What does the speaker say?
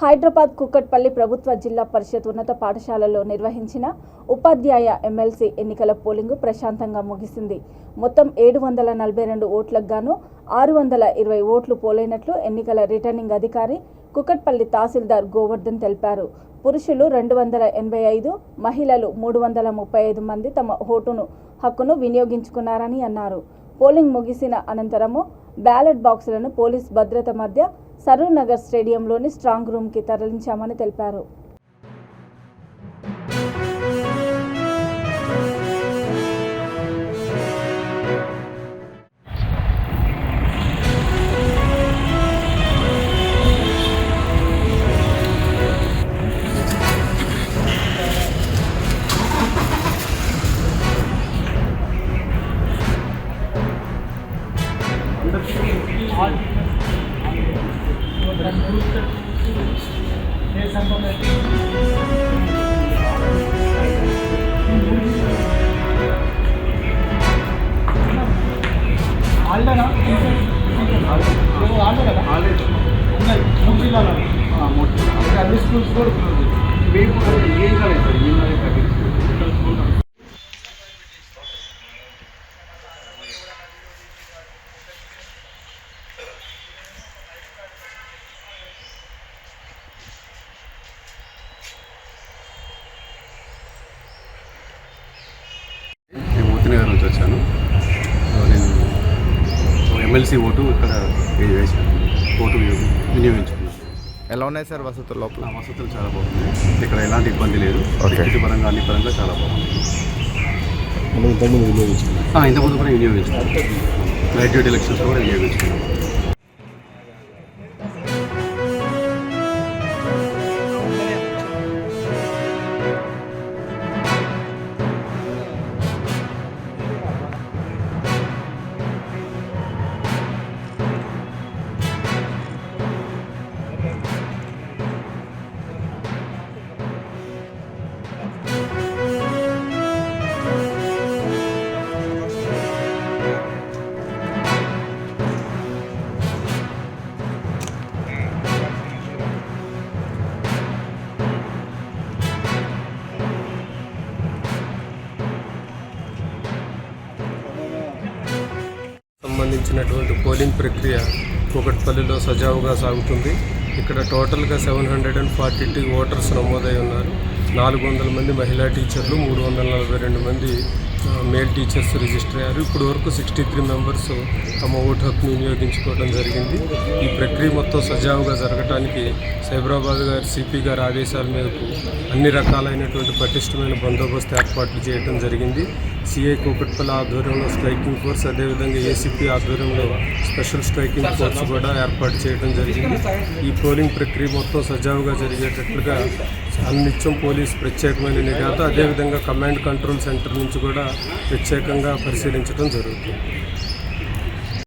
హైదరాబాద్ కుక్కట్పల్లి ప్రభుత్వ జిల్లా పరిషత్ ఉన్నత పాఠశాలలో నిర్వహించిన ఉపాధ్యాయ ఎమ్మెల్సీ ఎన్నికల పోలింగ్ ప్రశాంతంగా ముగిసింది. మొత్తం 742 ఓట్లకు గాను 620 ఓట్లు పోలైనట్లు ఎన్నికల రిటర్నింగ్ అధికారి కుక్కట్పల్లి తహసీల్దార్ గోవర్ధన్ తెలిపారు. పురుషులు 285, మహిళలు 335 మంది తమ ఓటును హక్కును వినియోగించుకున్నారని అన్నారు. పోలింగ్ ముగిసిన అనంతరము బ్యాలెట్ బాక్సులను పోలీస్ భద్రత మధ్య సరూర్ నగర్ స్టేడియంలోని స్ట్రాంగ్ రూమ్కి తరలించామని తెలిపారు. అన్ని స్కూల్స్ కూడా మేము ఏం కాలేదు సార్ నేను మూర్తినగర్ నుంచి వచ్చాను. నేను ఎమ్మెల్సీ ఓటు ఇక్కడ వేసాను, ఓటు వినియోగించుకున్నాను. ఎలా ఉన్నాయి సార్ వసతులు? లోపల వసతులు చాలా బాగున్నాయి. ఇక్కడ ఎలాంటి ఇబ్బంది లేదు. సెక్యూరిటీ పరంగా అన్ని పరంగా చాలా బాగుంది. ఇంతకుముందు కూడా వినియోగించుకున్నాను. లైట్ డ్యూటీ ఎలక్షన్స్ కూడా వినియోగించుకున్నాను. సంబంధించినటువంటి పోలింగ్ ప్రక్రియ కుక్కట్పల్లిలో సజావుగా సాగుతుంది. ఇక్కడ టోటల్గా 742 ఓటర్స్ నమోదై ఉన్నారు. 400 మంది మహిళా టీచర్లు, 342 మంది మేల్ టీచర్స్ రిజిస్టర్ అయ్యారు. ఇప్పుడు వరకు 63 మెంబర్స్ తమ ఓటు హక్కును వినియోగించుకోవడం జరిగింది. ఈ ప్రక్రియ మొత్తం సజావుగా జరగడానికి సైబరాబాద్ గారి సిపి గారి ఆదేశాల మేరకు అన్ని రకాలైనటువంటి పటిష్టమైన బందోబస్తు ఏర్పాట్లు చేయడం జరిగింది. సిఐ కుక్కట్పల్లి ఆధ్వర్యంలో స్ట్రైకింగ్ ఫోర్స్, అదేవిధంగా ఏసీపీ ఆధ్వర్యంలో స్పెషల్ స్ట్రైకింగ్ ఫోర్స్ కూడా ఏర్పాటు చేయడం జరిగింది. ఈ పోలింగ్ ప్రక్రియ మొత్తం సజావుగా జరిగేటట్లుగా అన్నిత్యం పోలీస్ ప్రత్యేకమైన నిఘాతో, అదేవిధంగా కమాండ్ కంట్రోల్ సెంటర్ నుంచి కూడా ప్రత్యేకంగా పరిశీలించడం జరుగుతుంది.